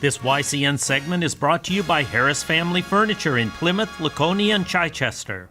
This YCN segment is brought to you by Harris Family Furniture in Plymouth, Laconia, and Chichester.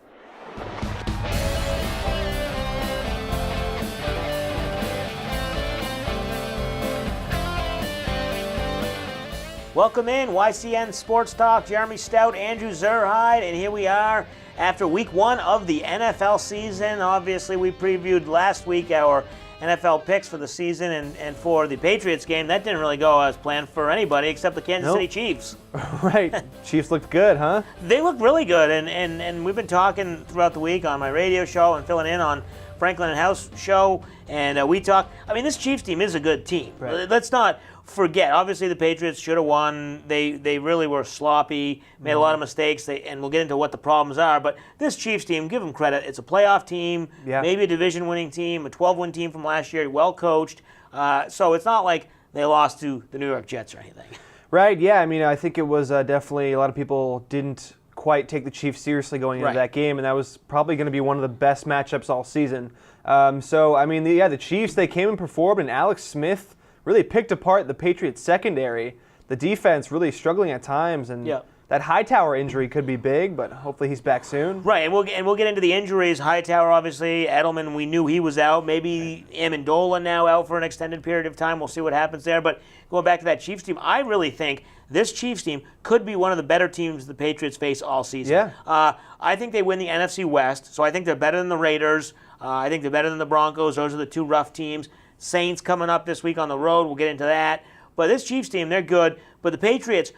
Welcome in, YCN Sports Talk. Jeremy Stout, Andrew Zerhide, and here we are after week one of the NFL season. Obviously, we previewed last week our NFL picks for the season and for the Patriots game. That didn't really go as planned for anybody except the Kansas City Chiefs. Right. Chiefs looked good, huh? They looked really good, and we've been talking throughout the week on my radio show and filling in on Franklin and House show, and we talk. I mean, this Chiefs team is a good team. Right. Let's not forget. Obviously, the Patriots should have won. They really were sloppy, made a lot of mistakes, and we'll get into what the problems are. But this Chiefs team, give them credit. It's a playoff team, maybe a division-winning team, a 12-win team from last year, well coached. So it's not like they lost to the New York Jets or anything. Right. Yeah. I mean, I think it was definitely a lot of people didn't quite take the Chiefs seriously going into that game, and that was probably going to be one of the best matchups all season. So, I mean, the Chiefs, they came and performed, and Alex Smith really picked apart the Patriots secondary. The defense really struggling at times, and that Hightower injury could be big, but hopefully he's back soon. Right, and we'll get into the injuries. Hightower, obviously, Edelman, we knew he was out. Maybe Amendola now out for an extended period of time. We'll see what happens there. But going back to that Chiefs team, I really think this Chiefs team could be one of the better teams the Patriots face all season. Yeah. I think they win the NFC West, so I think they're better than the Raiders. I think they're better than the Broncos. Those are the two rough teams. Saints coming up this week on the road. We'll get into that. But this Chiefs team, they're good. But the Patriots,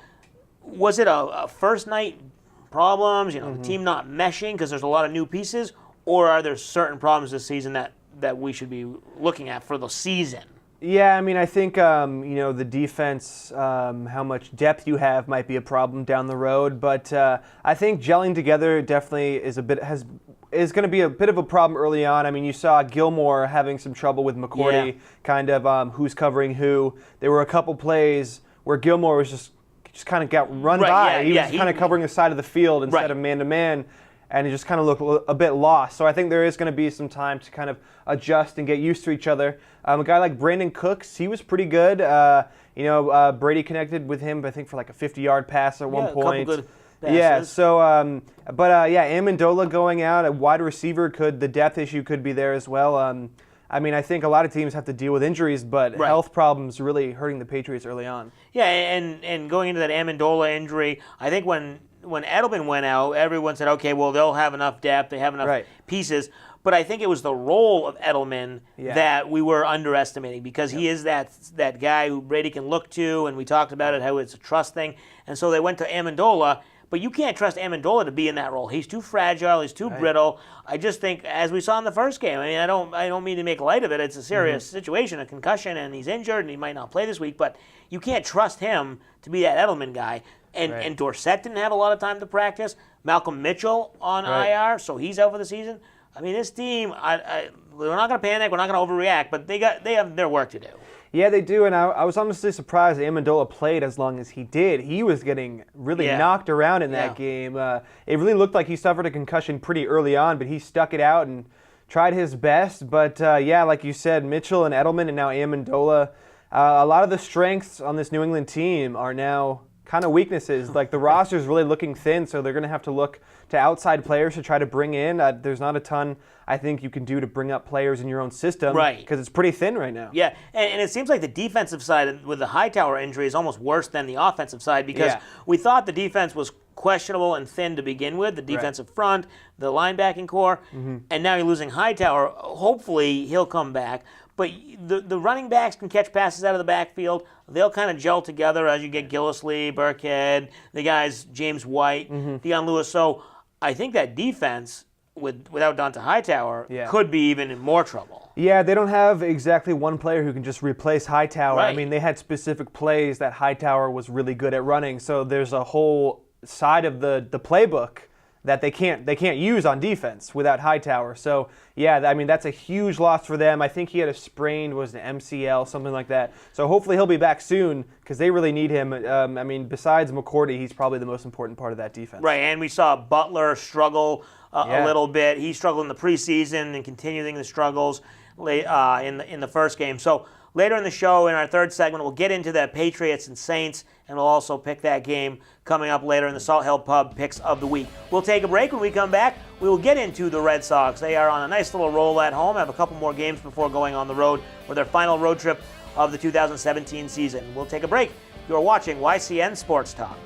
was it a first night problems, the team not meshing because there's a lot of new pieces, or are there certain problems this season that we should be looking at for the season? Yeah, I mean, I think the defense, how much depth you have might be a problem down the road, but I think gelling together definitely is going to be a bit of a problem early on. I mean, you saw Gilmore having some trouble with McCourty, kind of who's covering who. There were a couple plays where Gilmore was just kind of got run by. He was kind of covering the side of the field instead of man-to-man, and he just kind of looked a bit lost. So I think there is going to be some time to kind of adjust and get used to each other. A guy like Brandon Cooks, he was pretty good. Brady connected with him, I think, for like a 50-yard pass at one point. A couple good passes. Yeah, so, Amendola going out, a wide receiver, the depth issue could be there as well. I mean, I think a lot of teams have to deal with injuries, but health problems really hurting the Patriots early on. Yeah, and going into that Amendola injury, I think when Edelman went out, everyone said, okay, well, they'll have enough depth, they have enough pieces. But I think it was the role of Edelman that we were underestimating, because he is that guy who Brady can look to, and we talked about it, how it's a trust thing. And so they went to Amendola, but you can't trust Amendola to be in that role. He's too fragile, he's too brittle. I just think, as we saw in the first game, I mean, I don't mean to make light of it. It's a serious situation, a concussion, and he's injured, and he might not play this week, but you can't trust him to be that Edelman guy. And Dorsett didn't have a lot of time to practice. Malcolm Mitchell on IR, so he's out for the season. I mean, this team, we're not going to panic, we're not going to overreact, but they have their work to do. Yeah, they do, and I was honestly surprised that Amendola played as long as he did. He was getting really knocked around in that game. It really looked like he suffered a concussion pretty early on, but he stuck it out and tried his best. But, like you said, Mitchell and Edelman and now Amendola, a lot of the strengths on this New England team are now kind of weaknesses. Like, the roster's really looking thin, so they're going to have to look to outside players to try to bring in. There's not a ton, I think, you can do to bring up players in your own system. Right. Because it's pretty thin right now. Yeah, and it seems like the defensive side with the Hightower injury is almost worse than the offensive side, because we thought the defense was questionable and thin to begin with, the defensive front, the linebacking core, and now you're losing Hightower. Hopefully he'll come back. But the running backs can catch passes out of the backfield. They'll kind of gel together as you get Gillislee, Burkhead, the guys, James White, Deion Lewis. So I think that defense, without Donta Hightower, could be even in more trouble. Yeah, they don't have exactly one player who can just replace Hightower. Right. I mean, they had specific plays that Hightower was really good at running. So there's a whole side of the playbook that they can't use on defense without Hightower. So, yeah, I mean, that's a huge loss for them. I think he had a sprained, was an MCL, something like that. So hopefully he'll be back soon, because they really need him. I mean, besides McCourty, he's probably the most important part of that defense. Right, and we saw Butler struggle a little bit. He struggled in the preseason and continuing the struggles in the first game. So Later in the show, in our third segment, we'll get into the Patriots and Saints, and we'll also pick that game coming up later in the Salt Hill Pub Picks of the Week. We'll take a break. When we come back, we will get into the Red Sox. They are on a nice little roll at home, have a couple more games before going on the road for their final road trip of the 2017 season. We'll take a break. You're watching YCN Sports Talk.